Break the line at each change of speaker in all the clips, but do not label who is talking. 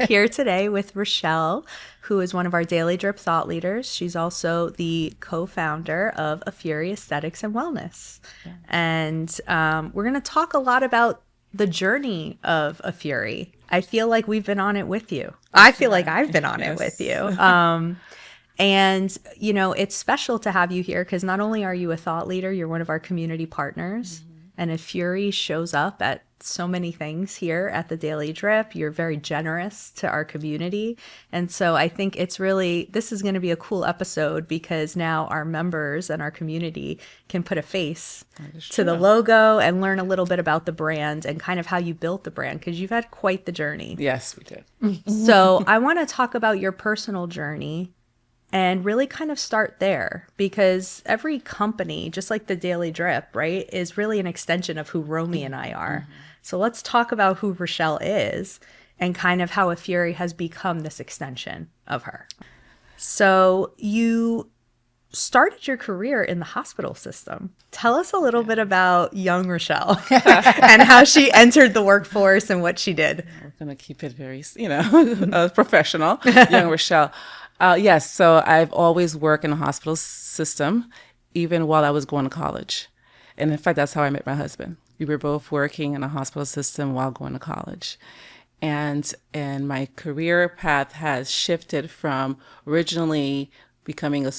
are here today with Rachelle, who is one of our Daily Drip thought leaders. She's also the co-founder of Afuri Aesthetics and Wellness. Yeah. And we're going to talk a lot about the journey of Afuri. I feel like we've been on it with you. I feel like I've been on it with you. And, you know, it's special to have you here because not only are you a thought leader, you're one of our community partners. And Afuri shows up at so many things here at the Daily Drip. You're very generous to our community. And so I think this is going to be a cool episode because now our members and our community can put a face to the logo and learn a little bit about the brand and kind of how you built the brand because you've had quite the journey.
Yes, we did.
So I want to talk about your personal journey and really kind of start there because every company, just like the Daily Drip, right, is really an extension of who Romy and I are. So let's talk about who Rachelle is and kind of how Afuri has become this extension of her. So you started your career in the hospital system. Tell us a little bit about young Rachelle and how she entered the workforce and what she did.
We're going to keep it very, professional, young Rachelle. Yes, so I've always worked in the hospital system, even while I was going to college. And in fact, that's how I met my husband. We were both working in a hospital system while going to college. And my career path has shifted from originally becoming a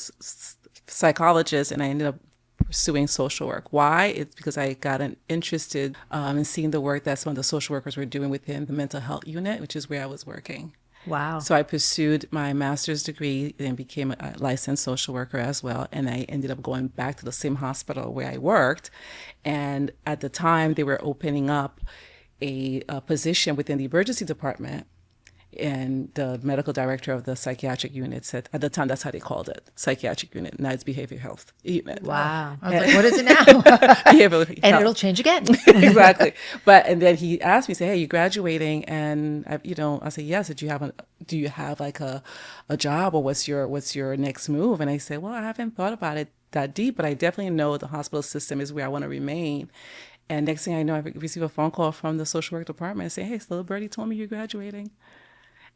psychologist, and I ended up pursuing social work. Why? It's because I got interested in seeing the work that some of the social workers were doing within the mental health unit, which is where I was working.
Wow.
So I pursued my master's degree and became a licensed social worker as well. And I ended up going back to the same hospital where I worked. And at the time, they were opening up a position within the emergency department. And the medical director of the psychiatric unit said, at the time, that's how they called it, psychiatric unit. Now it's behavioral health unit.
Wow.
I was like, what is it now?
Behavioral health.
And it'll change again.
Exactly. And then he asked me, say, hey, you graduating? And I said, yes. Do you have like a job, or what's your next move? And I said, well, I haven't thought about it that deep, but I definitely know the hospital system is where I want to remain. And next thing I know, I received a phone call from the social work department saying, hey, little birdie told me you're graduating.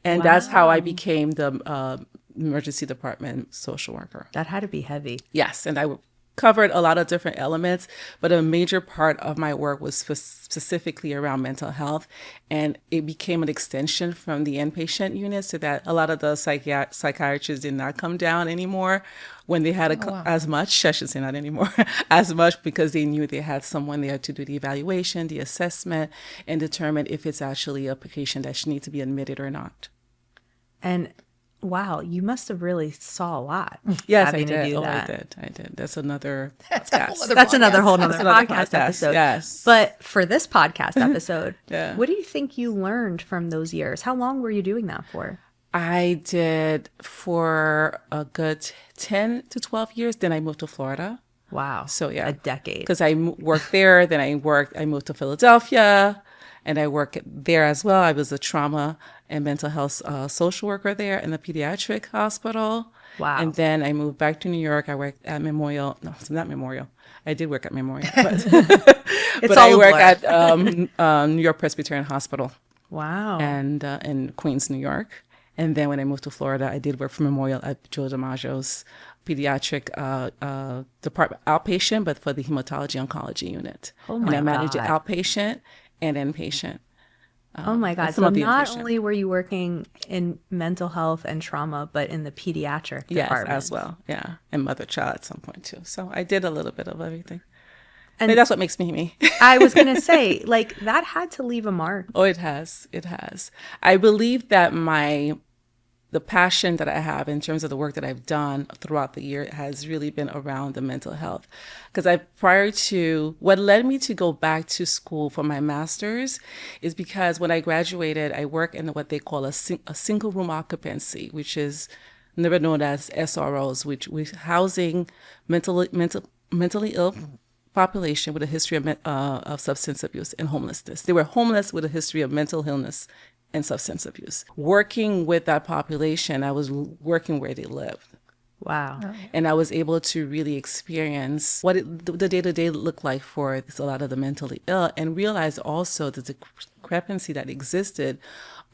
And that's how I became the emergency department social worker.
That had to be heavy.
Yes. And I covered a lot of different elements, but a major part of my work was specifically around mental health. And it became an extension from the inpatient unit so that a lot of the psychiatrists did not come down anymore when they had as much, I should say not anymore, as much, because they knew they had someone there to do the evaluation, the assessment, and determine if it's actually a patient that should need to be admitted or not.
And wow, you must have really saw a lot.
Yes, I did. I did. That's another podcast.
That's another whole nother podcast episode.
Yes.
But for this podcast episode, what do you think you learned from those years? How long were you doing that for?
I did for a good 10 to 12 years. Then I moved to Florida.
Wow.
So yeah.
A decade.
Because I worked there. Then I moved to Philadelphia. And I worked there as well. I was a trauma and mental health social worker there in the pediatric hospital.
Wow.
And then I moved back to New York. I worked at Memorial. No, it's not Memorial. I did work at Memorial. But I work at New York Presbyterian Hospital.
Wow.
And in Queens, New York. And then when I moved to Florida, I did work for Memorial at Joe DiMaggio's pediatric department, outpatient, but for the hematology oncology unit.
Oh my
God. And I managed
God.
outpatient and inpatient.
Oh my God. So not only were you working in mental health and trauma, but in the pediatric department.
Yes, as well. Yeah. And mother-child at some point too. So I did a little bit of everything. And that's what makes me me.
I was going to say, like, that had to leave a mark.
Oh, it has. It has. I believe that the passion that I have in terms of the work that I've done throughout the year has really been around the mental health. Because what led me to go back to school for my master's is because when I graduated, I worked in what they call a single room occupancy, which is never known as SROs, which was housing mentally ill population with a history of substance abuse and homelessness. They were homeless with a history of mental illness and substance abuse. Working with that population, I was working where they lived.
Wow.
And I was able to really experience what the day-to-day looked like for a lot of the mentally ill, and realize also the discrepancy that existed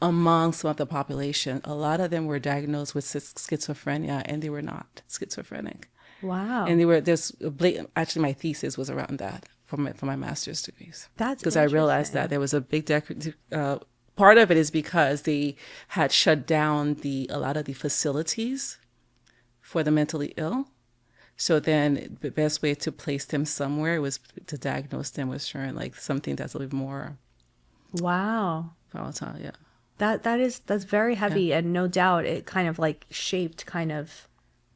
among some of the population, a lot of them were diagnosed with schizophrenia, and they were not schizophrenic.
Wow.
And they were actually, my thesis was around that for my master's degrees.
That's
because I realized that there was a big part of it is because they had shut down a lot of the facilities for the mentally ill. So then the best way to place them somewhere was to diagnose them with like something that's a little more
wow
volatile. Yeah.
That's very heavy,
Yeah.
and no doubt it kind of like shaped kind of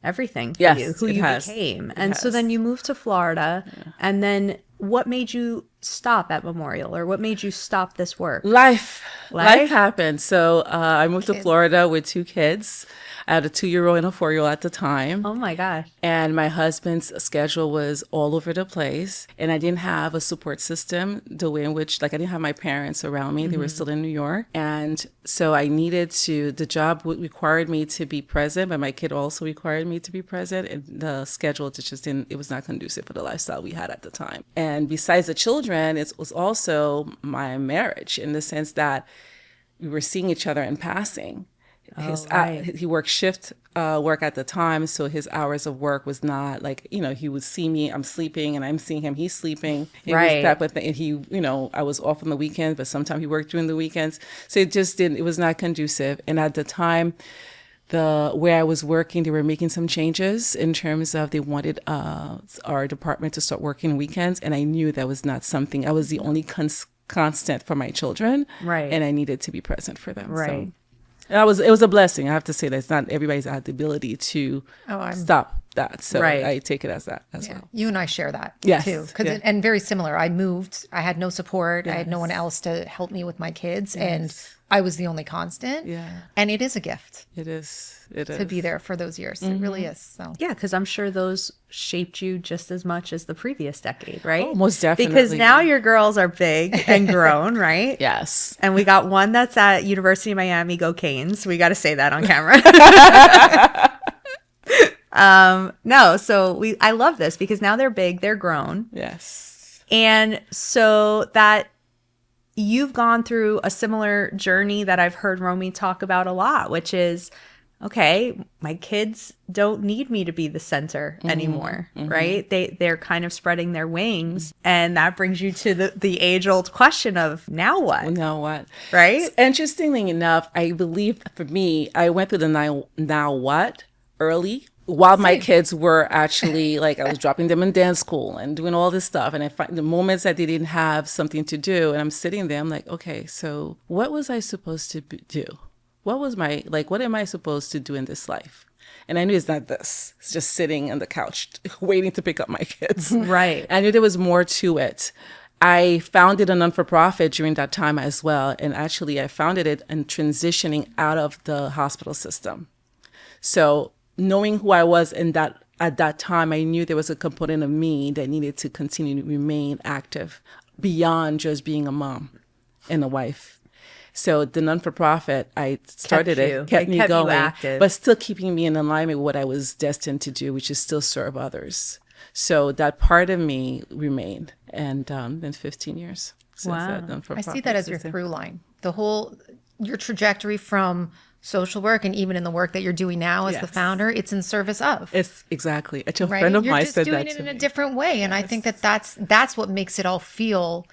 everything for
Yes,
you, who
it
you
has.
became.
It
And so
has.
then you moved to Florida, and then what made you stop at Memorial, or what made you stop this work?
Life
Life?
happened. So I moved to
Kids.
Florida with 2 kids. I had a 2-year-old and a 4-year-old at the time.
Oh my gosh.
And my husband's schedule was all over the place. And I didn't have a support system the way in which, like, I didn't have my parents around me. They were still in New York. And so I needed the job required me to be present, but my kid also required me to be present. And the schedule just didn't, it was not conducive for the lifestyle we had at the time. And besides the children, it was also my marriage, in the sense that we were seeing each other in passing.
Right.
He worked shift work at the time, so his hours of work was not like, he would see me, I'm sleeping, and I'm seeing him, he's sleeping. It
Right.
was that, but and he, I was off on the weekends, but sometimes he worked during the weekends, so it was not conducive. And at the time, where I was working, they were making some changes in terms of they wanted our department to start working weekends, and I knew that was not something. I was the only constant for my children,
Right.
and I needed to be present for them.
Right.
So. And it was a blessing. I have to say that it's not everybody's had the ability to stop that. So
Right.
I take it as that as
Yeah.
well.
You and I share that
Yes.
too.
Yeah.
And very similar. I moved. I had no support. I had no
Yes.
one else to help me with my kids. And I was the only constant.
Yeah.
And it is a gift
It is. It is.
to be there for those years. It really is. So
Yeah, because I'm sure those shaped you just as much as the previous decade, right?
Oh, most definitely.
Because now your girls are big and grown, right?
Yes.
And we got one that's at University of Miami, go Canes. We got to say that on camera. No, so I love this because now they're big, they're grown.
Yes.
And so that you've gone through a similar journey that I've heard Romy talk about a lot, which is, okay, my kids don't need me to be the center anymore, right? They're kind of spreading their wings. And that brings you to the age-old question of now what?
Now what?
Right?
So, interestingly enough, I believe for me, I went through the now what early. While my kids were actually, like, I was dropping them in dance school and doing all this stuff. And I find the moments that they didn't have something to do, and I'm sitting there, I'm like, okay, so what was I supposed to do? What am I supposed to do in this life? And I knew it's not this. It's just sitting on the couch waiting to pick up my kids.
Right.
I knew there was more to it. I founded a non-for-profit during that time as well. And actually, I founded it in transitioning out of the hospital system. So knowing who I was at that time, I knew there was a component of me that needed to continue to remain active beyond just being a mom and a wife. So the non-for-profit, I started kept me
you
going,
active.
but still keeping me in alignment with what I was destined to do, which is still serve others. So that part of me remained, and been 15 years since
Wow.
that
I
non-for-profit
see that as your
system.
through line. Your trajectory from social work and even in the work that you're doing now as the
Yes.
founder, it's in service of.
It's exactly. A
right?
friend of
You're
mine
just
said
doing
that
it
to
in a
me.
different way. And I think that's what makes it all feel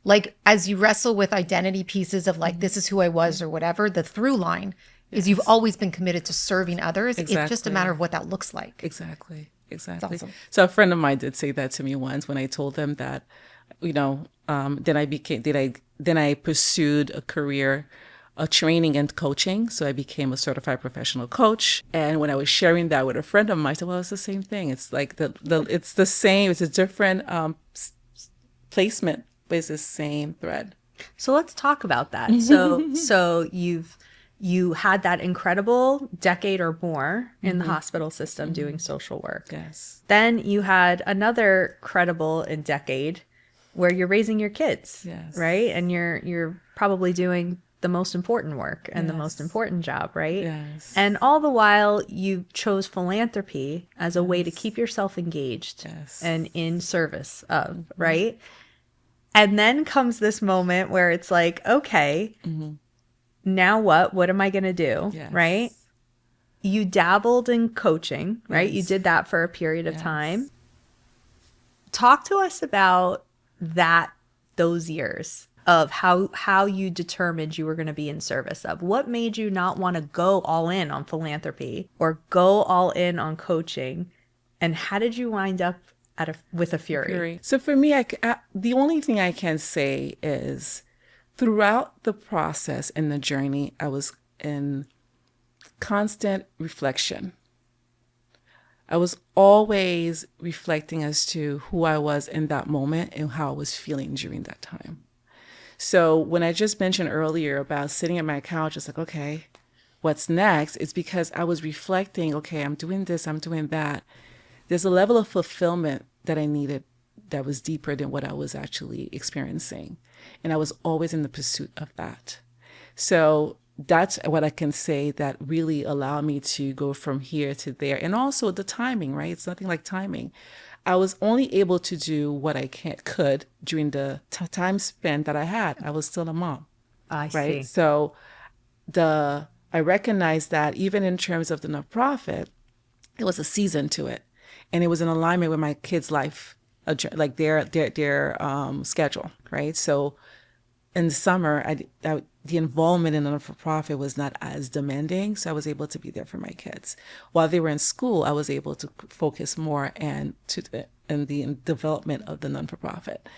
like, as you wrestle with identity pieces of like, this is who I was or whatever, the through line is you've always been committed to serving others. It's just a
Exactly.
matter of what that looks like.
Exactly.
awesome.
So a friend of mine did say that to me once when I told them that, then I pursued a career, a training and coaching. So I became a certified professional coach. And when I was sharing that with a friend of mine, I said, well, it's the same thing. It's like it's the same, it's a different placement, but it's the same thread.
So let's talk about that. So you had that incredible decade or more in the hospital system doing social work.
Yes.
Then you had another credible decade where you're raising your kids,
Yes.
right? And you're probably doing the most important work and the most important job, right?
Yes.
And all the while you chose philanthropy as a way to keep yourself engaged
Yes.
and in service of, right? And then comes this moment where it's like, okay, now what? What am I going to do?
Yes.
Right? You dabbled in coaching, right?
Yes.
You did that for a period of
Yes.
time. Talk to us about those years of how you determined you were going to be in service of. What made you not want to go all in on philanthropy or go all in on coaching? And how did you wind up with Afuri?
So for me, the only thing I can say is throughout the process and the journey, I was in constant reflection. I was always reflecting as to who I was in that moment and how I was feeling during that time. So when I just mentioned earlier about sitting at my couch, it's like, okay, what's next? It's because I was reflecting, okay, I'm doing this, I'm doing that. There's a level of fulfillment that I needed that was deeper than what I was actually experiencing. And I was always in the pursuit of that. So that's what I can say that really allowed me to go from here to there. And also the timing, right? It's nothing like timing. I was only able to do what I could during the time spent that I had. I was still a mom.
I
right?
see.
So I recognized that even in terms of the nonprofit, it was a season to it. And it was in alignment with my kids' life, like their schedule, right? So in the summer, the involvement in the not-for-profit was not as demanding, so I was able to be there for my kids. While they were in school, I was able to focus more in the development of the non-for-profit.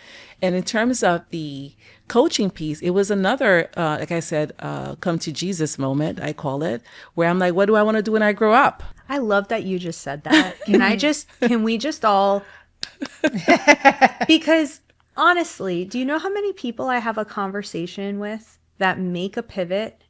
And in terms of the coaching piece, it was another, like I said, come to Jesus moment, I call it, where I'm like, what do I want to do when I grow up?
I love that you just said that. Can we just all, because honestly, do you know how many people I have a conversation with that make a pivot?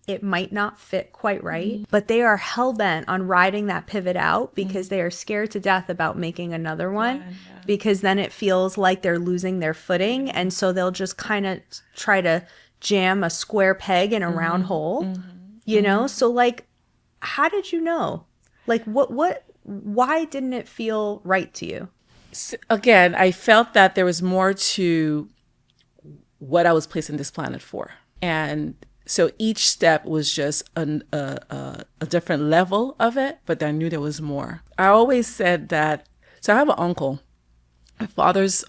It might not fit quite right, but they are hell-bent on riding that pivot out because they are scared to death about making another one, because then it feels like they're losing their footing. And so they'll just kind of try to jam a square peg in a round hole, you know? So like, how did you know? Like why didn't it feel right to you?
Again, I felt that there was more to what I was placed in this planet for. And so each step was just a different level of it, but I knew there was more. I always said that, so I have an uncle, my father's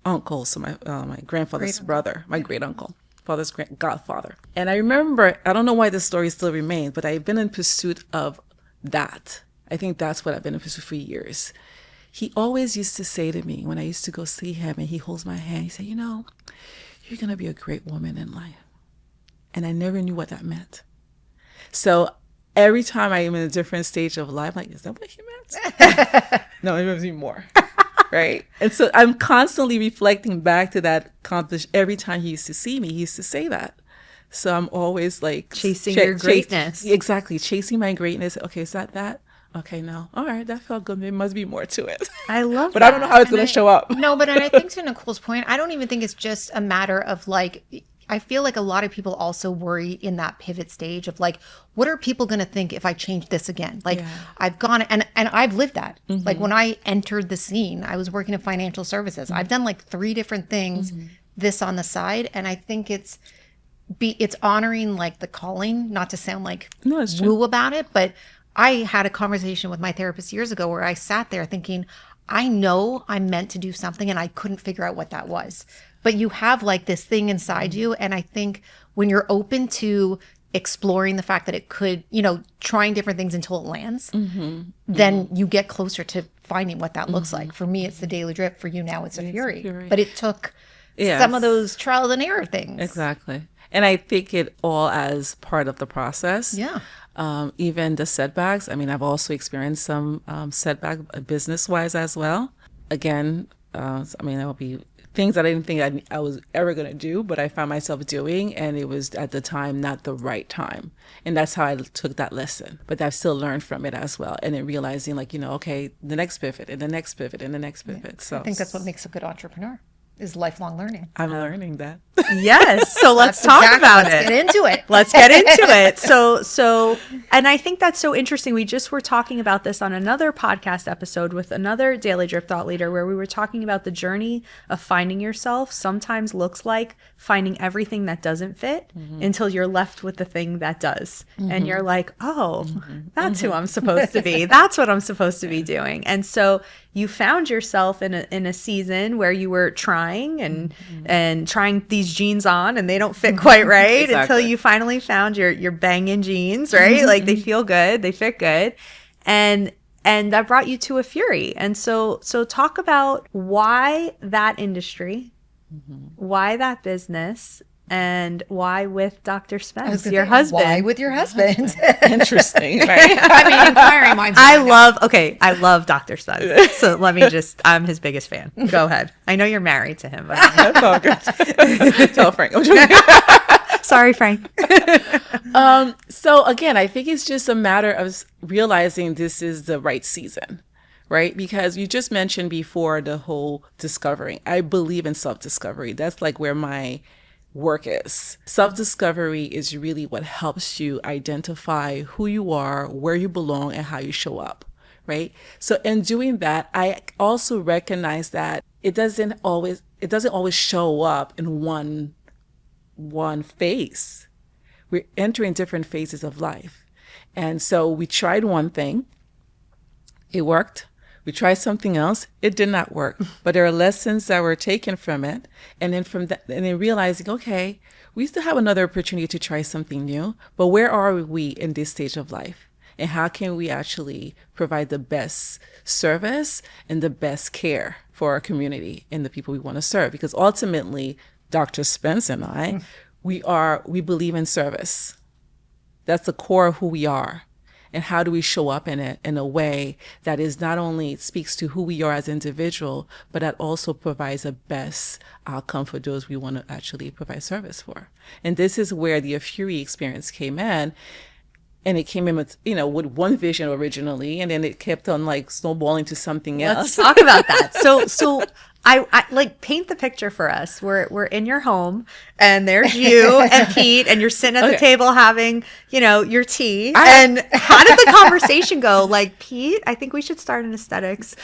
uncle, so my grandfather's brother, my great uncle, father's godfather. And I remember, I don't know why this story still remains, but I've been in pursuit of that. I think that's what I've been in pursuit for years. He always used to say to me when I used to go see him and he holds my hand, he said, you know, you're going to be a great woman in life. And I never knew what that meant. So every time I am in a different stage of life, I'm like, is that what he meant? No, it means more. Right? And so I'm constantly reflecting back to that every time he used to see me, he used to say that. So I'm always like
chasing your greatness.
Exactly. Chasing my greatness. Okay, is that? Okay, no. All right, that felt good. There must be more to it.
I love
but
that.
I don't know how it's going to show up.
No, but I think to Nicole's point, I don't even think it's just a matter of like, I feel like a lot of people also worry in that pivot stage of like, what are people going to think if I change this again? Like I've gone and I've lived that. Like when I entered the scene, I was working in financial services. I've done like 3 different things, this on the side. And I think it's honoring like the calling, not to sound like woo about it, but I had a conversation with my therapist years ago where I sat there thinking, I know I'm meant to do something and I couldn't figure out what that was. But you have like this thing inside you. And I think when you're open to exploring the fact that it could, you know, trying different things until it lands, then you get closer to finding what that looks like. For me, it's the Daily Drip. For you now, it's Afuri. But it took some of those trial and error things.
Exactly. And I think it all as part of the process.
Yeah.
Even the setbacks. I mean, I've also experienced some setback business-wise as well. Again, I mean, there will be things that I didn't think I was ever going to do, but I found myself doing, and it was at the time not the right time. And that's how I took that lesson. But I've still learned from it as well. And then realizing like, you know, okay, the next pivot and the next pivot and the next pivot. So
I think that's what makes a good entrepreneur is lifelong learning.
I'm learning that.
Yes. So let's
That's
talk
exactly-
about
let's
it.
Get into it.
Let's get into it. So, and I think that's so interesting. We just were talking about this on another podcast episode with another Daily Drip thought leader, where we were talking about the journey of finding yourself sometimes looks like finding everything that doesn't fit until you're left with the thing that does. And you're like, oh, that's who I'm supposed to be. That's what I'm supposed to be doing. And so you found yourself in a season where you were trying and trying these jeans on, and they don't fit quite right until you finally found your banging jeans, right? Like they feel good, they fit good, and that brought you to Afuri. And so talk about why that industry, why that business, and why with Dr. Spence, your husband.
Why with your husband?
Interesting, right?
I mean, inquiring minds.
I love Dr. Spence. So I'm his biggest fan. Go ahead. I know you're married to him, but
That's all good. Tell Frank. I'm joking.
sorry, Frank.
So again, I think it's just a matter of realizing this is the right season, right? Because you just mentioned before the whole discovering. I believe in self-discovery. That's like where my work is. Self-discovery is really what helps you identify who you are, where you belong, and how you show up, right? So in doing that, I also recognize that it doesn't always show up in one phase. We're entering different phases of life. And so we tried one thing, it worked. We tried something else, it did not work. But there are lessons that were taken from it. And then from that, and then realizing, okay, we still have another opportunity to try something new, but where are we in this stage of life? And how can we actually provide the best service and the best care for our community and the people we want to serve? Because ultimately, Dr. Spence and I, we believe in service. That's the core of who we are. And how do we show up in it in a way that is not only speaks to who we are as individual, but that also provides the best outcome for those we want to actually provide service for. And this is where the Afuri experience came in. And it came in with, with one vision originally, and then it kept on like snowballing to something else.
Let's talk about that. So I like paint the picture for us. We're in your home, and there's you and Pete, and you're sitting at the table having, your tea. And how did the conversation go? Like, Pete, I think we should start in aesthetics.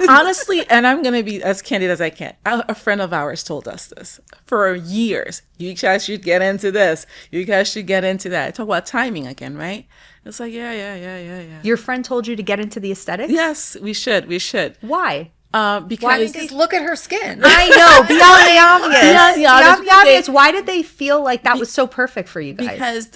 Honestly, and I'm going to be as candid as I can. A friend of ours told us this for years. You guys should get into this. You guys should get into that. Talk about timing again, right? It's like, yeah.
Your friend told you to get into the aesthetics?
Yes, we should.
Why?
Because
Just look at her skin.
I know, beyond the obvious.
Beyond the obvious.
Why did they feel like that was so perfect for you guys?
Because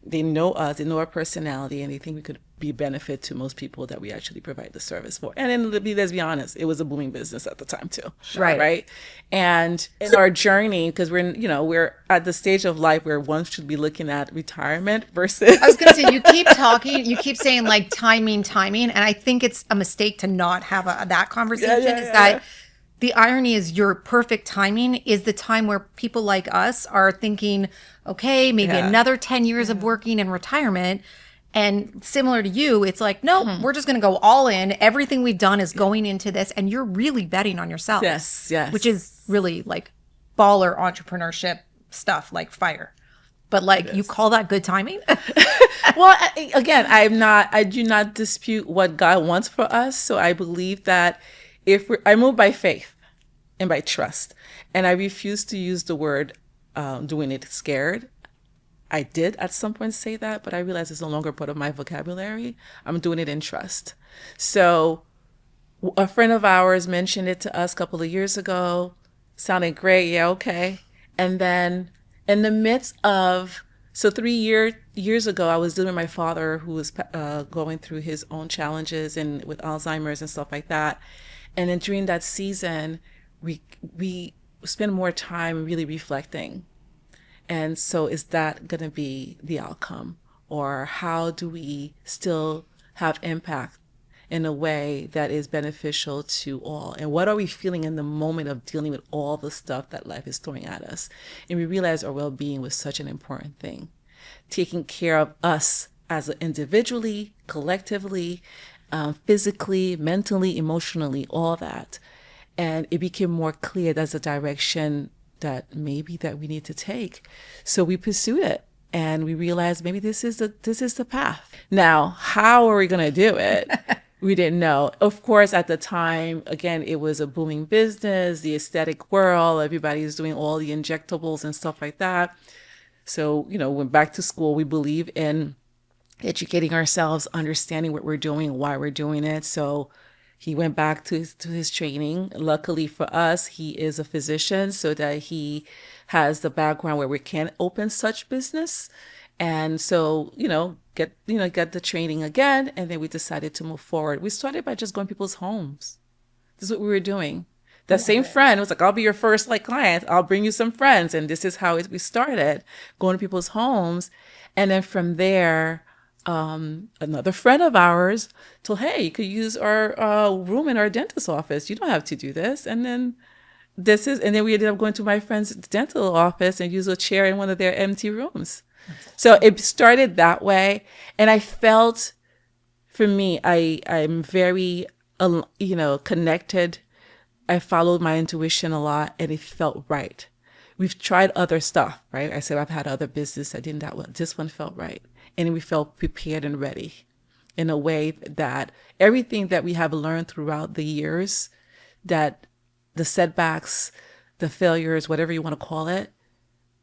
they know us, they know our personality, and they think we could be benefit to most people that we actually provide the service for. And then let's be honest, it was a booming business at the time too. Right. And in our journey, because we're at the stage of life where one should be looking at retirement versus.
I was going to say, you keep talking, you keep saying like timing, and I think it's a mistake to not have that conversation. That the irony is your perfect timing is the time where people like us are thinking, okay, maybe another 10 years of working in retirement. And similar to you, it's like, no, we're just going to go all in. Everything we've done is going into this. And you're really betting on yourself.
Yes.
Which is really like baller entrepreneurship stuff, like fire. But like, you call that good timing?
Well, again, I do not dispute what God wants for us. So I believe that I move by faith and by trust. And I refuse to use the word doing it scared. I did at some point say that, but I realized it's no longer part of my vocabulary. I'm doing it in trust. So a friend of ours mentioned it to us a couple of years ago. Sounded great. Yeah, okay. And then in the midst of, 3 years ago, I was dealing with my father who was going through his own challenges and with Alzheimer's and stuff like that. And then during that season, we spent more time really reflecting. And so is that going to be the outcome? Or how do we still have impact in a way that is beneficial to all? And what are we feeling in the moment of dealing with all the stuff that life is throwing at us? And we realized our well-being was such an important thing. Taking care of us as individually, collectively, physically, mentally, emotionally, all that. And it became more clear that's the direction that maybe that we need to take. So we pursued it. And we realized maybe this is the path. Now, how are we going to do it? We didn't know. Of course, at the time, again, it was a booming business, the aesthetic world. Everybody's doing all the injectables and stuff like that. So, went back to school. We believe in educating ourselves, understanding what we're doing, why we're doing it. So he went back to his training. Luckily for us, he is a physician, so that he has the background where we can open such business. And so, get the training again. And then we decided to move forward. We started by just going to people's homes. This is what we were doing. That same friend was like, I'll be your first client. I'll bring you some friends. And this is how we started, going to people's homes. And then from there, another friend of ours told, hey, you could use our room in our dentist's office. You don't have to do this. And then and then we ended up going to my friend's dental office and use a chair in one of their empty rooms. So it started that way. And I felt, for me, I'm very, connected. I followed my intuition a lot, and it felt right. We've tried other stuff, right? I said, I've had other business. I didn't that one. This one felt right. And we felt prepared and ready in a way that everything that we have learned throughout the years, that the setbacks, the failures, whatever you want to call it,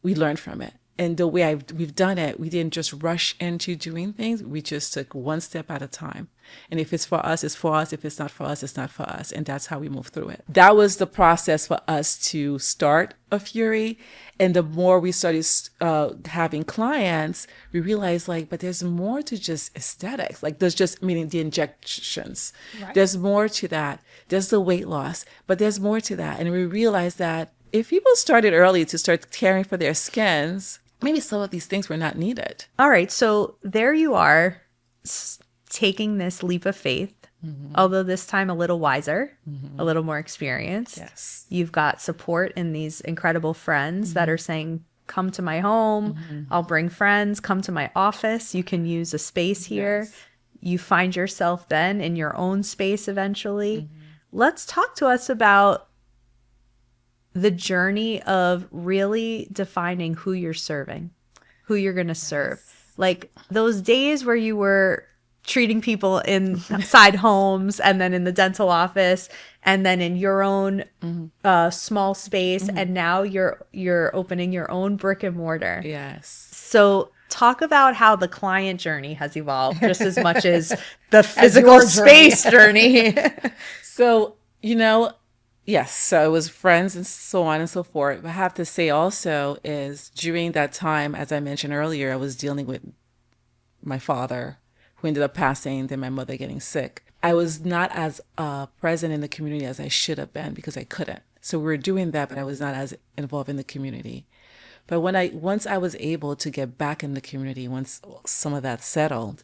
we learned from it. And the way we've done it, we didn't just rush into doing things. We just took one step at a time. And if it's for us, it's for us. If it's not for us, it's not for us. And that's how we move through it. That was the process for us to start Afuri. And the more we started having clients, we realized but there's more to just aesthetics. There's just, meaning the injections. Right. There's more to that. There's the weight loss, but there's more to that. And we realized that if people started early to start caring for their skins, maybe some of these things were not needed.
All right. So there you are, taking this leap of faith, although this time a little wiser, a little more experienced.
Yes.
You've got support in these incredible friends that are saying, come to my home. I'll bring friends. Come to my office. You can use a space here. Yes. You find yourself then in your own space eventually. Let's talk to us about the journey of really defining who you're serving, who you're going to serve. Those days where you were treating people inside homes, and then in the dental office, and then in your own small space, and now you're opening your own brick and mortar.
Yes.
So talk about how the client journey has evolved just as much as the physical space journey.
So, yes, so it was friends and so on and so forth. But I have to say also is during that time, as I mentioned earlier, I was dealing with my father, who ended up passing, then my mother getting sick. I was not as present in the community as I should have been because I couldn't. So we were doing that, but I was not as involved in the community. But once I was able to get back in the community, once some of that settled,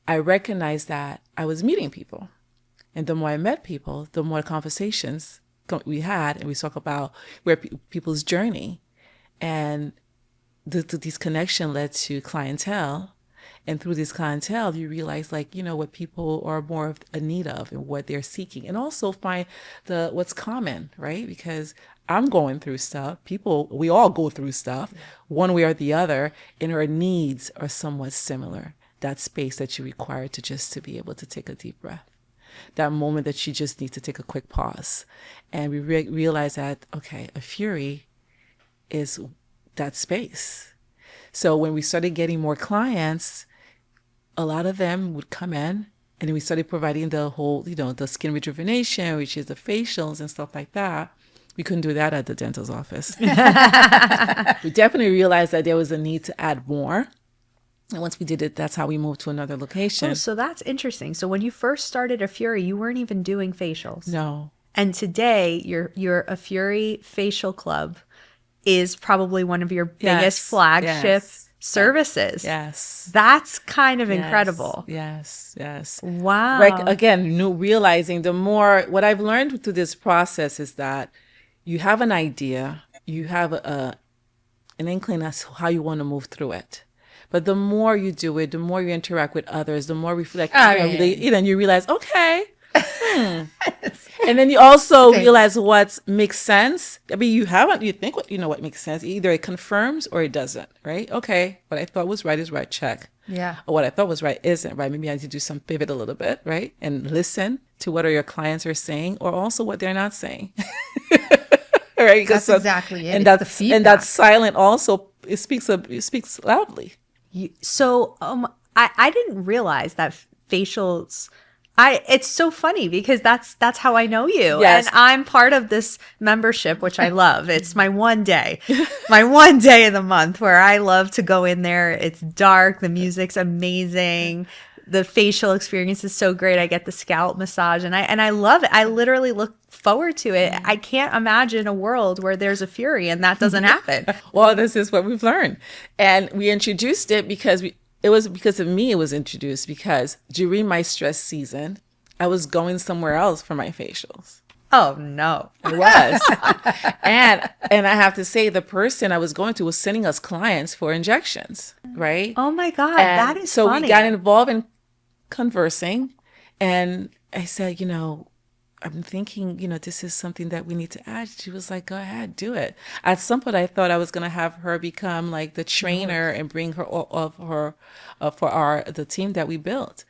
I recognized that I was meeting people. And the more I met people, the more conversations we had, and we talk about where people's journey. And these connections led to clientele. And through this clientele, you realize what people are more of a need of and what they're seeking. And also find what's common, right? Because I'm going through stuff. We all go through stuff one way or the other, and our needs are somewhat similar. That space that you require to be able to take a deep breath. That moment that you just need to take a quick pause. And we realize that, okay, Afuri is that space. So when we started getting more clients, a lot of them would come in, and then we started providing the whole, the skin rejuvenation, which is the facials and stuff like that. We couldn't do that at the dentist's office. We definitely realized that there was a need to add more. And once we did it, that's how we moved to another location.
Oh, so that's interesting. So when you first started Afuri, you weren't even doing facials.
No.
And today, your Afuri Facial Club is probably one of your biggest flagship services.
Yes.
That's kind of incredible.
Yes.
Wow.
Realizing what I've learned through this process is that you have an idea, you have an inkling as to how you want to move through it. But the more you do it, the more you interact with others, the more reflect, you realize, okay, And then you also
Same.
realize what makes sense. I mean, you think what you know what makes sense. Either it confirms or it doesn't, right? Okay, what I thought was right is right, check.
Yeah.
Or what I thought was right isn't right. Maybe I need to do some pivot a little bit, right? And listen to what your clients are saying or also what they're not saying. Right?
That's exactly it.
And
It's the
that's and that
feedback.
silent also it speaks loudly.
So I didn't realize that facials. It's so funny because that's how I know you.
Yes.
And I'm part of this membership, which I love. It's my one day of the month where I love to go in there. It's dark. The music's amazing. The facial experience is so great. I get the scalp massage and I love it. I literally look forward to it. I can't imagine a world where there's a Fury and that doesn't happen.
Well, this is what we've learned. And we introduced it because it was because of me it was introduced because during my stress season, I was going somewhere else for my facials.
Oh no.
I was. and I have to say the person I was going to was sending us clients for injections, right?
Oh my God.
And
That is
so
funny.
we got involved in conversing and I said, I'm thinking, this is something that we need to add. She was like, go ahead, do it. At some point, I thought I was going to have her become like the trainer and bring her all of her for the team that we built.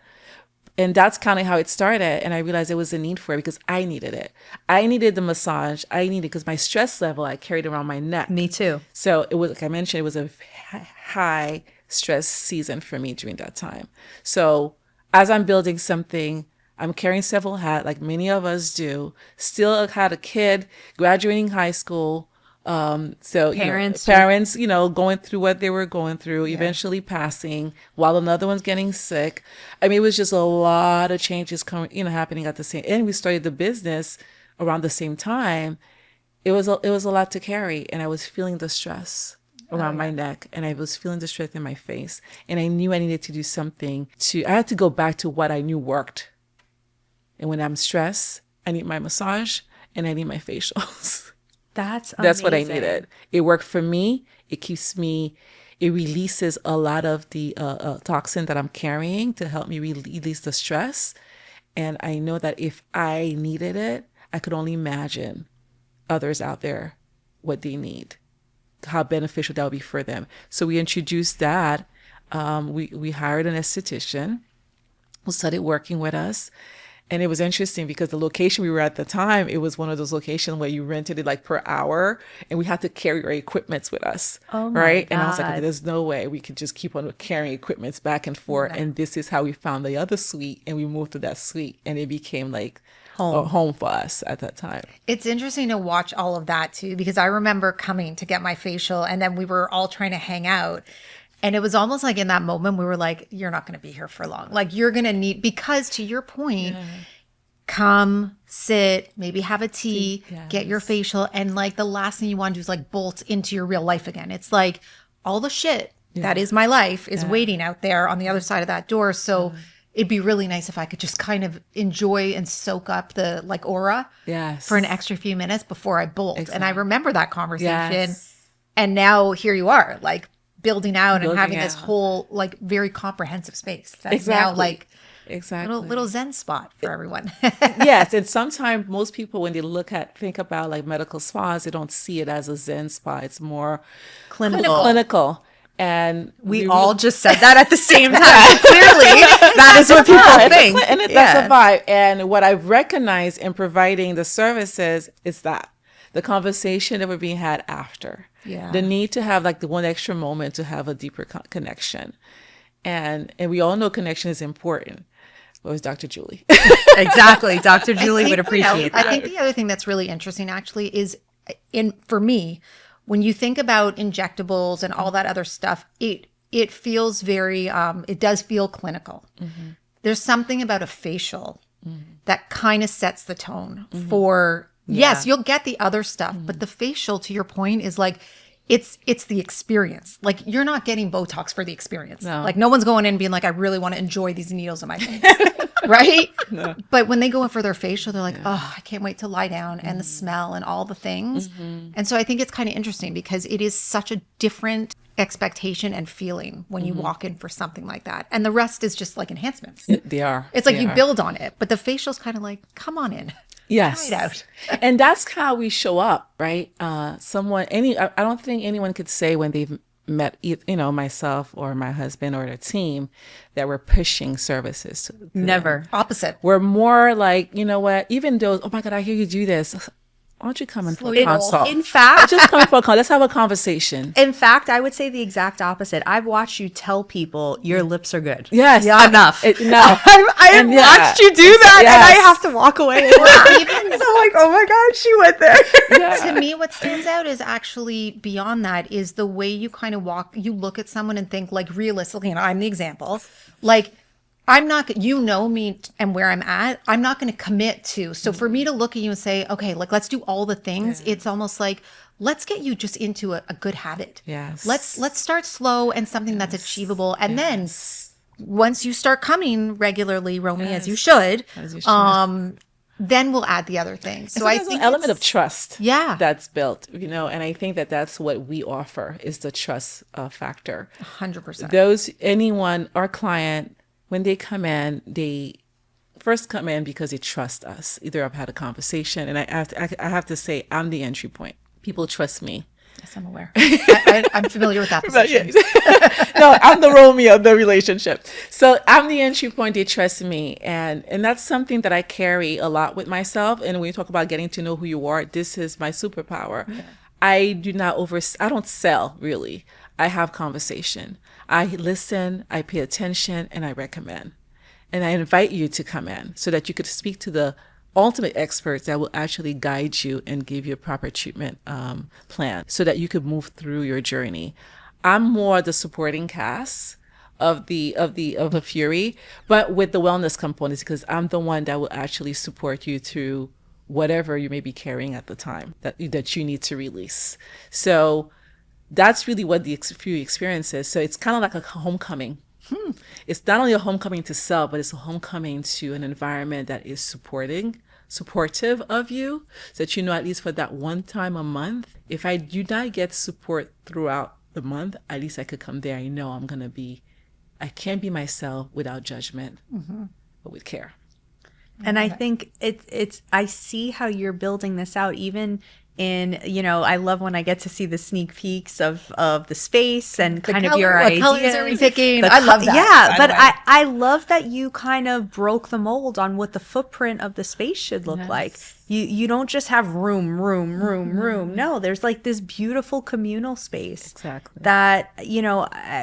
And that's kind of how it started. And I realized there was a need for it because I needed it. I needed the massage. I needed because my stress level I carried around my neck.
Me too.
So it was, like I mentioned, it was a high stress season for me during that time. So as I'm building something, I'm carrying several hats, like many of us do. Still had a kid graduating high school. So
Parents,
going through what they were going through, eventually passing while another one's getting sick. I mean, it was just a lot of changes happening at the same. And we started the business around the same time. It was a lot to carry, and I was feeling the stress around my neck, and I was feeling the stress in my face, and I knew I needed to do something I had to go back to what I knew worked. And when I'm stressed, I need my massage and I need my facials.
That's
what I
amazing.
needed. It worked for me. It releases a lot of the toxin that I'm carrying to help me release the stress. And I know that if I needed it, I could only imagine others out there, what they need, how beneficial that would be for them. So we introduced that. We hired an esthetician who started working with us. And it was interesting because the location we were at the time, it was one of those locations where you rented it like per hour and we had to carry our equipments with us.
Oh my
right. And I was like,
God.
there's no way we could just keep on carrying equipments back and forth. And this is how we found the other suite and we moved to that suite and it became like a home for us at that time.
It's interesting to watch all of that too, because I remember coming to get my facial and then we were all trying to hang out. And it was almost like in that moment, we were like, you're not going to be here for long. Like you're going to need, because to your point, come, sit, maybe have a tea, get your facial. And like the last thing you want to do is like bolt into your real life again. It's like all the shit that is my life is waiting out there on the other side of that door. So it'd be really nice if I could just kind of enjoy and soak up the like aura for an extra few minutes before I bolt.
Exactly.
And I remember that conversation.
Yes.
And now here you are, like building out and having this
out.
whole like very comprehensive space. That's now like little Zen spot for everyone.
Yes. And sometimes most people, when they think about like medical spas, they don't see it as a Zen spa. It's more clinical. And
We all just said that at the same time. Clearly, that is what people think.
That's a vibe. And what I've recognized in providing the services is that the conversation that we're being had after.
Yeah.
The need to have like the one extra moment to have a deeper connection. And we all know connection is important. What was Dr. Julie?
Exactly. Dr. Julie would appreciate that.
I think the other thing that's really interesting actually is for me, when you think about injectables and all that other stuff, it feels very, it does feel clinical. Mm-hmm. There's something about a facial that kind of sets the tone for, yes, you'll get the other stuff, but the facial, to your point, is like, it's the experience. Like you're not getting Botox for the experience.
No.
Like no one's going in and being like, I really want to enjoy these needles in my face. Right? No. But when they go in for their facial, they're like, oh, I can't wait to lie down and the smell and all the things. And so I think it's kind of interesting because it is such a different expectation and feeling when you walk in for something like that. And the rest is just like enhancements.
They are.
It's like
They
you
are.
build on it, but the facial's kind of like, come on in.
Yes.
Try it out.
And that's how we show up, right? I don't think anyone could say when they've met, myself or my husband or the team, that we're pushing services. to them.
Never.
Opposite.
We're more like, you know what, even though, oh my God, I hear you do this. Why don't you come in for a
your roll.
consult?
In fact,
Just come in for a consult. Let's have a conversation.
I would say the exact opposite. I've watched you tell people your lips are good.
Yes.
Enough.
No.
I have
And yeah.
watched you do that, and I
Yes.
have to walk away. So I'm like, oh my God, she went there.
To me, what stands out is actually beyond that is the way you kind of you look at someone and think like realistically, and I'm the example, like I'm not, you know me and where I'm at, I'm not going to commit to. So for me to look at you and say, okay, like let's do all the things. It's almost like, let's get you just into a good habit.
Yes.
Let's start slow and something that's achievable. And then once you start coming regularly, Romy, as you should,
As you should.
then we'll add the other things.
So
So I
there's
think
an element
it's-
of trust
Yeah.
that's built, and I think that that's what we offer is the trust factor.
100%.
Our client, when they come in, they first come in because they trust us. Either I've had a conversation, and I have to say, I'm the entry point. People trust me.
Yes, I'm aware. I'm familiar with that position.
No, I'm the Romeo of the relationship. So I'm the entry point. They trust me. And that's something that I carry a lot with myself. And when you talk about getting to know who you are, this is my superpower. Yeah. I don't sell really. I have conversation. I listen, I pay attention, and I recommend. And I invite you to come in so that you could speak to the ultimate experts that will actually guide you and give you a proper treatment plan so that you could move through your journey. I'm more the supporting cast of Afuri, but with the wellness components, because I'm the one that will actually support you through whatever you may be carrying at the time that you need to release. So that's really what the Afuri experience is. So it's kind of like a homecoming. It's not only a homecoming to self, but it's a homecoming to an environment that is supportive of you, so that at least for that one time a month, if I do not get support throughout the month, at least I could come there. I know I can be myself without judgment, but with care.
And I think I see how you're building this out even in, I love when I get to see the sneak peeks of the space and kind of your
what
ideas.
colors are we picking? I love that.
Yeah,
by
but
the way.
I love that you kind of broke the mold on what the footprint of the space should look like. You don't just have room. No, there's like this beautiful communal space.
Exactly.
That,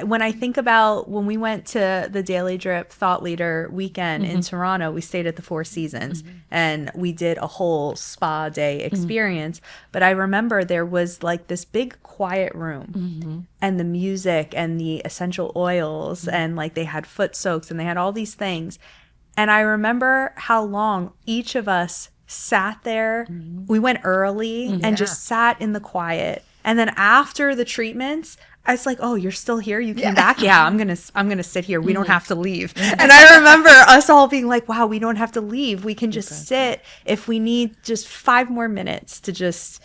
when I think about when we went to the Daily Drip Thought Leader weekend in Toronto, we stayed at the Four Seasons and we did a whole spa day experience. But I remember there was like this big quiet room and the music and the essential oils and like they had foot soaks and they had all these things. And I remember how long each of us sat there. We went early and just sat in the quiet. And then after the treatments, I was like, "Oh, you're still here? You came back? Yeah, I'm gonna sit here. We don't have to leave." And I remember us all being like, "Wow, we don't have to leave. We can just sit if we need just 5 more minutes to just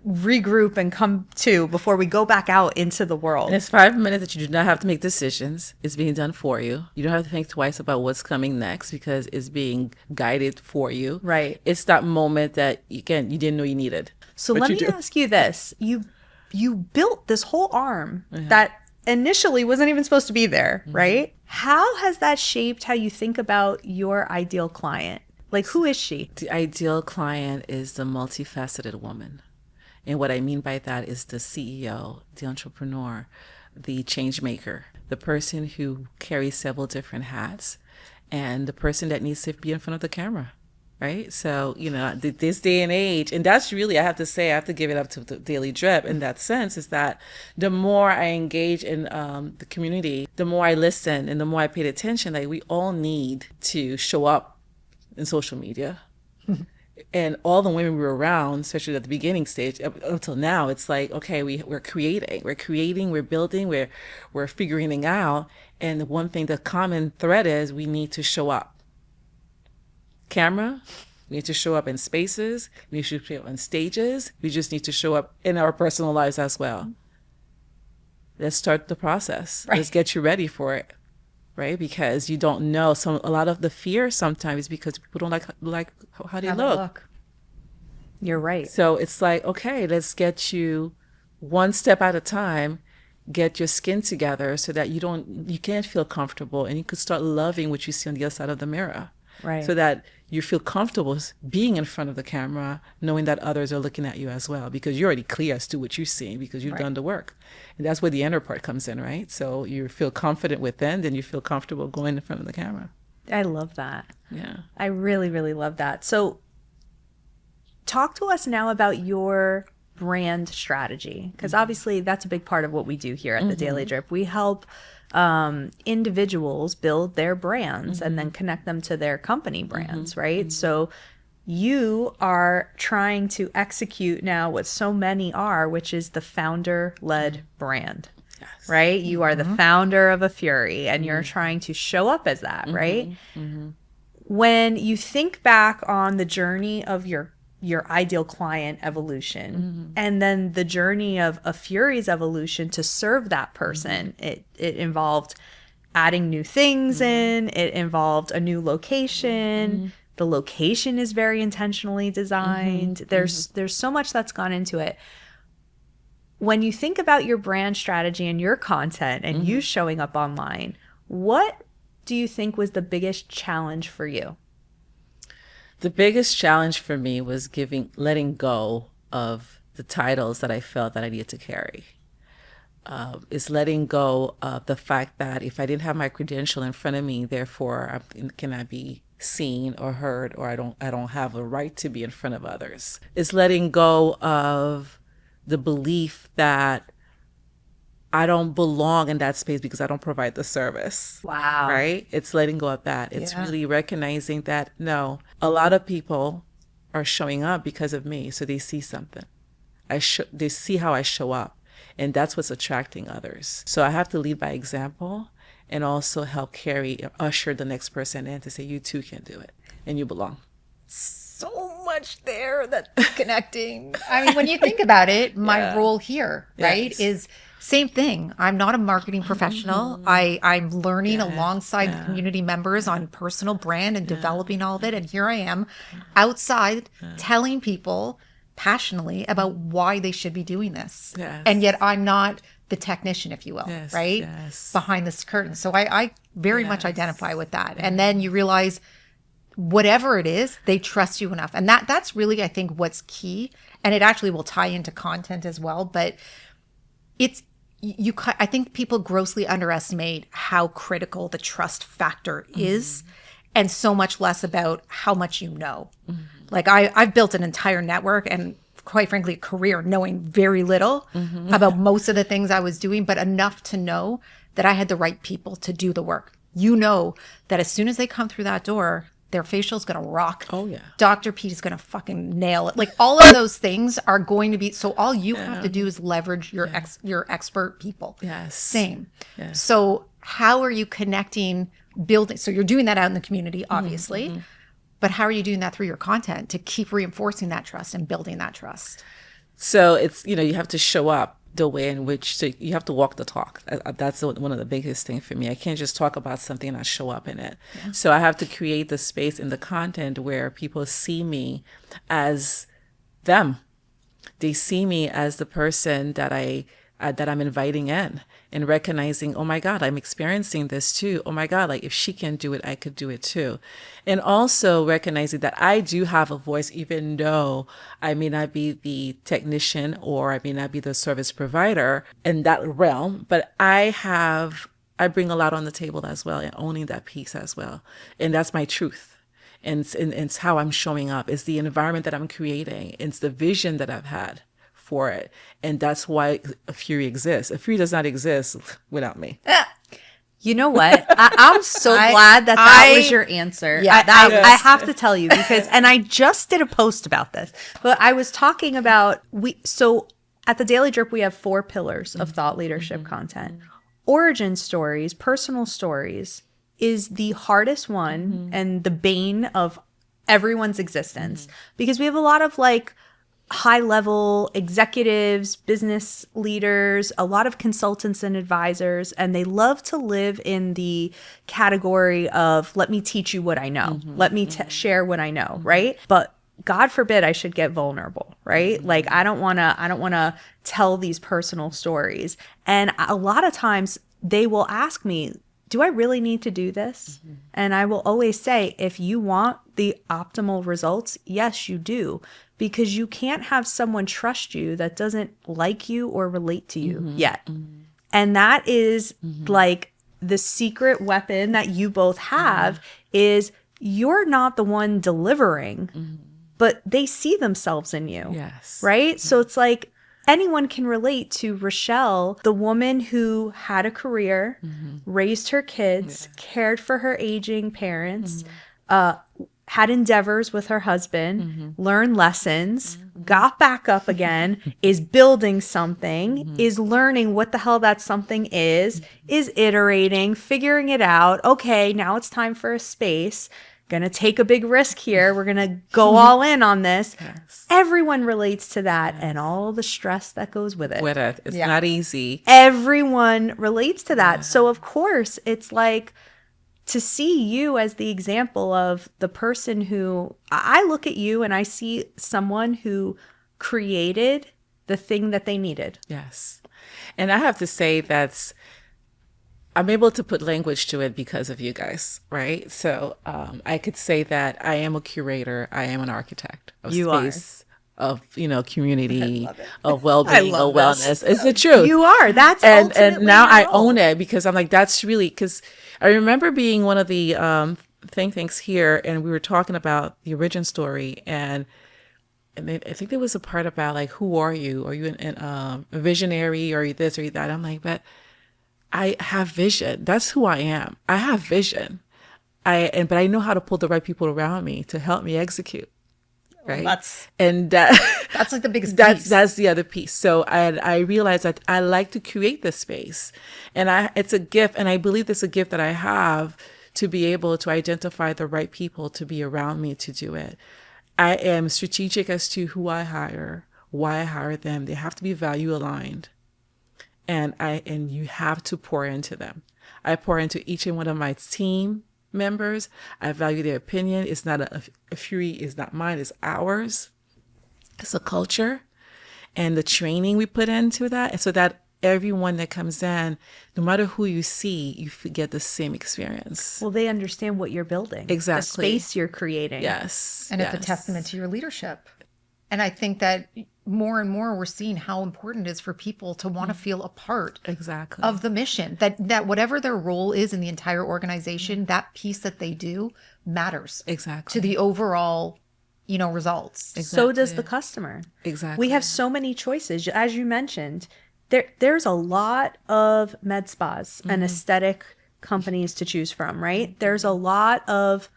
regroup and come to before we go back out into the world."
And it's 5 minutes that you do not have to make decisions. It's being done for you. You don't have to think twice about what's coming next because it's being guided for you.
Right.
It's that moment that, again, you didn't know you needed.
So
but
let
you
me
do.
ask you this. You built this whole arm that initially wasn't even supposed to be there, right? How has that shaped how you think about your ideal client? Like, who is she?
The ideal client is the multifaceted woman. And what I mean by that is the CEO, the entrepreneur, the change maker, the person who carries several different hats, and the person that needs to be in front of the camera, right? So, this day and age, and that's really, I have to give it up to the Daily Drip in that sense, is that the more I engage in the community, the more I listen and the more I paid attention, like we all need to show up in social media. And all the women we were around, especially at the beginning stage, up until now, it's like, okay, we're creating, we're building, we're figuring it out. And the one thing, the common thread is we need to show up. Camera, we need to show up in spaces, we need to show up on stages, we just need to show up in our personal lives as well. let's start the process. Let's get you ready for it. Right? Because you don't know. A lot of the fear sometimes is because people don't like how they look.
You're right.
So it's like, okay, let's get you one step at a time, get your skin together so that you can't feel comfortable, and you could start loving what you see on the other side of the mirror.
Right.
So that you feel comfortable being in front of the camera, knowing that others are looking at you as well, because you're already clear as to what you're seeing because you've done the work. And that's where the inner part comes in, right? So you feel confident within, then you feel comfortable going in front of the camera.
I love that.
Yeah.
I really, really love that. So talk to us now about your brand strategy, because obviously that's a big part of what we do here at the Daily Drip. We help individuals build their brands and then connect them to their company brands, right? So you are trying to execute now what so many are, which is the founder-led brand, right? You are the founder of Afuri, and you're trying to show up as that, right? When you think back on the journey of your ideal client evolution and then the journey of Afuri's evolution to serve that person, it involved adding new things in, it involved a new location. The location is very intentionally designed. There's so much that's gone into it. When you think about your brand strategy and your content and you showing up online, what do you think was the biggest challenge for you?
The biggest challenge for me was letting go of the titles that I felt that I needed to carry. Is letting go of the fact that if I didn't have my credential in front of me, therefore can I be seen or heard, or I don't have a right to be in front of others. It's letting go of the belief that I don't belong in that space because I don't provide the service.
Wow.
Right? It's letting go of that. It's really recognizing that, no, a lot of people are showing up because of me. So they see something. They see how I show up. And that's what's attracting others. So I have to lead by example and also help usher the next person in to say, you too can do it and you belong.
So much there that's connecting. I mean, when you think about it, my role here, right, is same thing. I'm not a marketing professional. I'm learning alongside the community members on personal brand and developing all of it. And here I am outside telling people passionately about why they should be doing this.
Yes.
And yet I'm not the technician, if you will, right?
Yes.
Behind this curtain. So I very much identify with that. And then you realize whatever it is, they trust you enough. And that's really, I think, what's key. And it actually will tie into content as well. But I think people grossly underestimate how critical the trust factor is, and so much less about how much you know. Like I've built an entire network and quite frankly, a career knowing very little about most of the things I was doing, but enough to know that I had the right people to do the work. You know that as soon as they come through that door, their facial's going to rock.
Oh, yeah.
Dr. Pete is going to fucking nail it. Like all of those things are going to be, so all you have to do is leverage your expert people.
Yes.
Same.
Yes.
So how are you connecting, building? So you're doing that out in the community, obviously, but how are you doing that through your content to keep reinforcing that trust and building that trust?
So it's, you have to show up the way in which you have to walk the talk. That's one of the biggest things for me. I can't just talk about something and not show up in it. Yeah. So I have to create the space in the content where people see me as them. They see me as the person that I'm inviting in, and recognizing, oh my God, I'm experiencing this too. Oh my God, like if she can do it, I could do it too. And also recognizing that I do have a voice, even though I may not be the technician or I may not be the service provider in that realm, but I bring a lot on the table as well, and owning that piece as well. And that's my truth. And it's how I'm showing up. It's the environment that I'm creating. It's the vision that I've had for it. And that's why Afuri exists. Afuri does not exist without me.
You know what? I'm so glad that was your answer.
Yeah,
I have to tell you and I just did a post about this, but I was talking about, so at the Daily Drip, we have 4 pillars of thought leadership content. Origin stories, personal stories is the hardest one and the bane of everyone's existence because we have a lot of high level executives, business leaders, a lot of consultants and advisors, and they love to live in the category of, let me teach you what I know. Let me share what I know, right? But God forbid I should get vulnerable, right? Like I don't want to tell these personal stories. And a lot of times they will ask me, do I really need to do this? And I will always say, if you want the optimal results, yes, you do. Because you can't have someone trust you that doesn't like you or relate to you yet. And that is like the secret weapon that you both have is you're not the one delivering, but they see themselves in you.
Yes.
Right? So it's like anyone can relate to Rachelle, the woman who had a career, raised her kids, cared for her aging parents, had endeavors with her husband, learned lessons, got back up again, is building something, is learning what the hell that something is iterating, figuring it out. Okay, now it's time for a space. Gonna take a big risk here. We're gonna go all in on this. Everyone relates to that and all the stress that goes with it.
It's not easy.
Everyone relates to that. So of course, it's like to see you as the example of the person who I look at you and I see someone who created the thing that they needed.
Yes. And I have to say I'm able to put language to it because of you guys, right? So I could say that I am a curator. I am an architect of space, of community, of well-being, of wellness. It's the truth.
You are. That's
and now I own it because I'm like, that's really, because I remember being one of the think tanks here, and we were talking about the origin story, and I think there was a part about like, who are you? Are you a visionary? Or are you this? Or are you that? I'm like, but I have vision. That's who I am. I have vision. But I know how to pull the right people around me to help me execute. Right.
Well, that's like the biggest piece.
That's the other piece. So I realized that I like to create this space, and it's a gift. And I believe it's a gift that I have to be able to identify the right people to be around me to do it. I am strategic as to who I hire, why I hire them. They have to be value aligned. And you have to pour into them. I pour into each and one of my team members. I value their opinion. It's not Afuri is not mine, it's ours. It's a culture and the training we put into that. And so that everyone that comes in, no matter who you see, you get the same experience.
Well, they understand what you're building.
Exactly.
The space you're creating.
Yes.
And it's a testament to your leadership. And I think that more and more we're seeing how important it is for people to want to feel a part of the mission, that whatever their role is in the entire organization, that piece that they do matters to the overall, results.
Exactly. So does the customer.
Exactly.
We have so many choices. As you mentioned, there's a lot of med spas and aesthetic companies to choose from, right? There's a lot of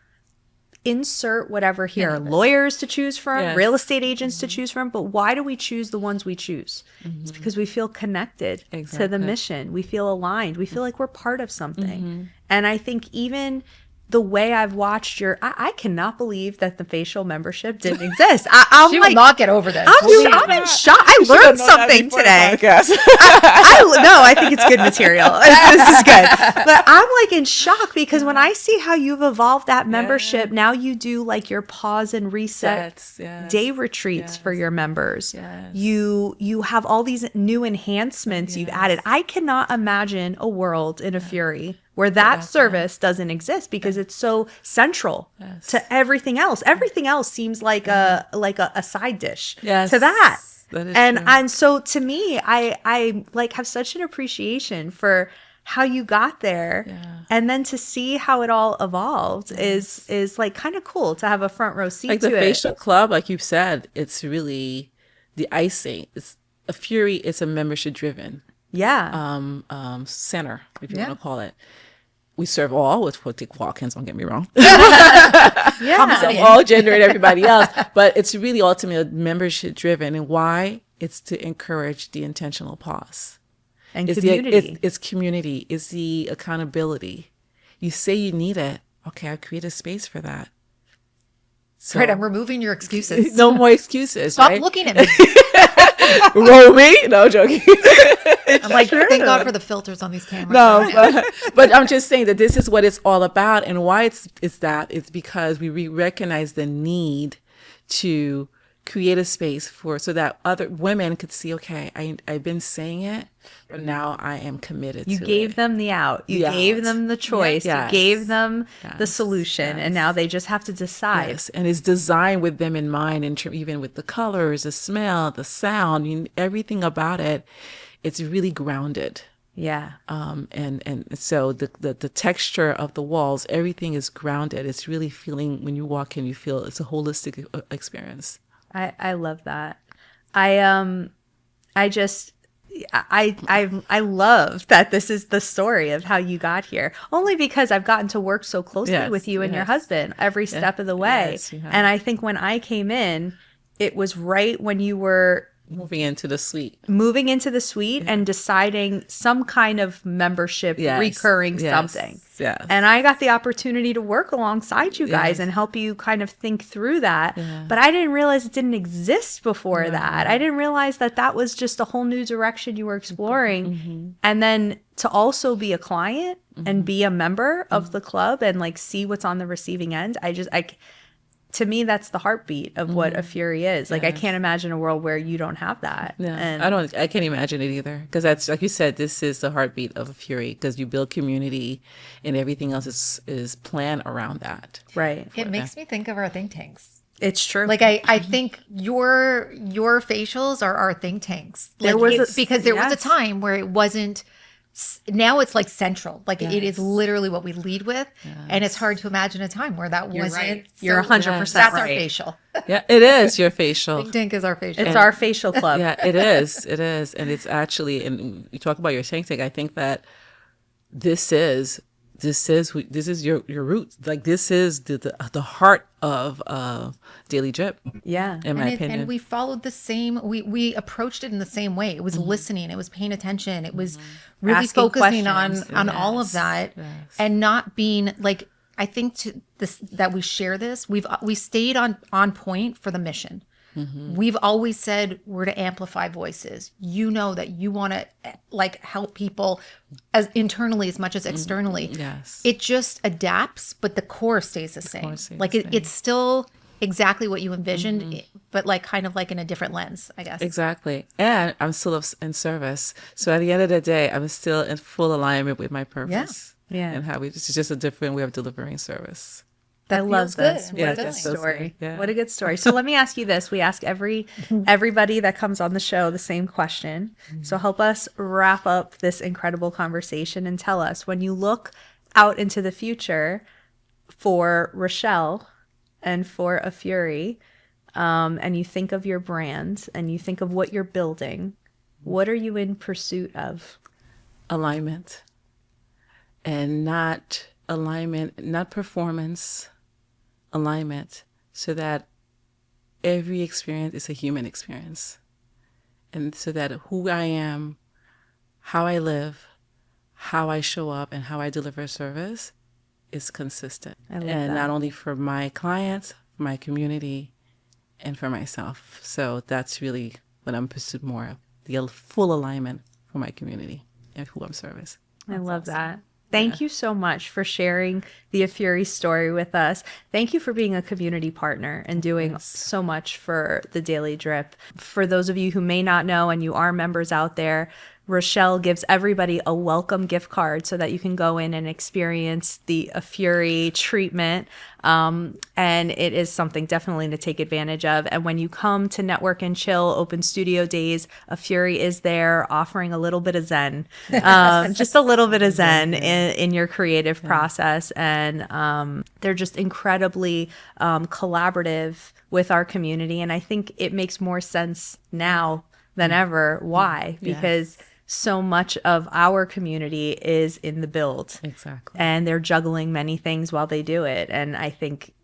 insert whatever here, lawyers to choose from, real estate agents to choose from. But why do we choose the ones we choose? It's because we feel connected to the mission. We feel aligned. We feel like we're part of something. And I think even the way I've watched I cannot believe that the facial membership didn't exist. I'm
she
like,
will not get over this.
I'm in shock. I learned something today. I think it's good material. This is good. But I'm like in shock because when I see how you've evolved that membership, now you do like your pause and reset day retreats for your members. You have all these new enhancements you've added. I cannot imagine a world in Afuri where that service doesn't exist because it's so central to everything else. Everything else seems like a side dish to that.
That is
and
true.
And so to me, I like have such an appreciation for how you got there, and then to see how it all evolved is like kind of cool to have a front row seat
like
to
the
it.
facial club, like you said, it's really the icing. It's Afuri. It's a membership driven center, if you want to call it. We serve all with Walk-ins, don't get me wrong. So all gender and everybody else. But it's really ultimately membership driven. And why? It's to encourage the intentional pause.
And
it's
community.
It's community. It's the accountability. You say you need it. Okay, I create a space for that. So
Right, I'm removing your excuses.
no more excuses.
Stop
right?
looking at me.
Roll me? No, joking.
I'm like, thank God for the filters on these cameras.
No, but I'm just saying that this is what it's all about, and why it's because we recognize the need to create a space so that other women could see, okay, I've been saying it, but now I am committed to it.
You gave them the out. You gave them the choice.
Yes.
You gave them the
Yes.
solution. And now they just have to decide.
Yes, and it's designed with them in mind, and even with the colors, the smell, the sound, everything about it. It's really grounded.
Yeah.
And so the texture of the walls, everything is grounded. It's really feeling, when you walk in, you feel it's a holistic experience.
I love that. I love that this is the story of how you got here. Only because I've gotten to work so closely with you and your husband every step of the way.
Yes, you have.
And I think when I came in, it was right when you were
Moving into the suite.
And deciding some kind of membership, recurring something.
Yes.
And I got the opportunity to work alongside you guys and help you kind of think through that.
Yeah.
But I didn't realize it didn't exist before that. I didn't realize that was just a whole new direction you were exploring. Mm-hmm. And then to also be a client and be a member of the club and like see what's on the receiving end. To me, that's the heartbeat of what Afuri is. Like, I can't imagine a world where you don't have that.
Yeah,
And
I can't imagine it either. Because that's, like you said, this is the heartbeat of Afuri, because you build community and everything else is planned around that.
right.
It makes me think of our think tanks.
It's true.
Like I think your facials are our think tanks. Like, because there was a time where it wasn't. Now it's like central. Like it is literally what we lead with, and it's hard to imagine a time where that wasn't.
Right. You're 100%
That's
right.
our facial.
Yeah, it is your facial.
Think tank is our facial.
It's our facial club.
Yeah, it is. It is. And it's actually, and you talk about your think tank, I think that this is your roots. Like, this is the heart of Daily Drip.
Yeah.
In my opinion.
And we followed the same, we approached it in the same way. It was listening, it was paying attention, it was really
Asking
focusing
questions.
on all of that, and not being like, I think that we share this. We stayed on point for the mission. Mm-hmm. We've always said we're to amplify voices. You know that you want to like help people as internally as much as externally.
Yes.
It just adapts, but the core stays the same. It's still exactly what you envisioned, but like kind of like in a different lens, I guess.
Exactly. And I'm still in service. So at the end of the day, I'm still in full alignment with my purpose.
Yeah.
And how it's just a different way of delivering service.
I love this.
Good.
What
Yeah,
a good story.
Yeah.
What a good story. So let me ask you this. We ask everybody that comes on the show the same question. So help us wrap up this incredible conversation and tell us, when you look out into the future for Rachelle and for Afuri, and you think of your brand and you think of what you're building, what are you in pursuit of?
Alignment. And not performance. Alignment, so that every experience is a human experience, and so that who I am, how I live, how I show up, and how I deliver service is consistent.
I love
and
that.
not only for my clients, for my community, and for myself. So that's really what I'm pursuing more of, the full alignment for my community and who I'm service.
I love that. Thank you so much for sharing the Afuri story with us. Thank you for being a community partner and doing so much for the Daily Drip. For those of you who may not know, and you are members out there, Rachelle gives everybody a welcome gift card so that you can go in and experience the Afuri treatment. And it is something definitely to take advantage of. And when you come to Network and Chill Open Studio Days, Afuri is there offering a little bit of Zen, just a little bit of Zen in your creative process. And they're just incredibly collaborative with our community. And I think it makes more sense now than ever. Why? Because so much of our community is in the build.
Exactly.
And they're juggling many things while they do it. And I think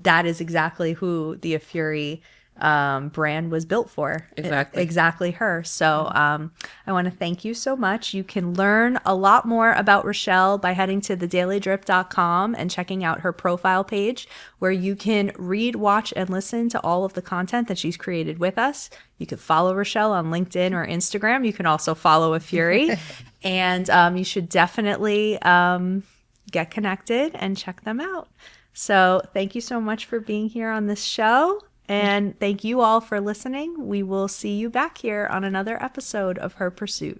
that is exactly who the Afuri brand was built for.
Exactly.
Exactly her. So I want to thank you so much. You can learn a lot more about Rachelle by heading to thedailydrip.com and checking out her profile page, where you can read, watch, and listen to all of the content that she's created with us. You can follow Rachelle on LinkedIn or Instagram. You can also follow Afuri. And you should definitely get connected and check them out. So thank you so much for being here on this show. And thank you all for listening. We will see you back here on another episode of HerPursuit.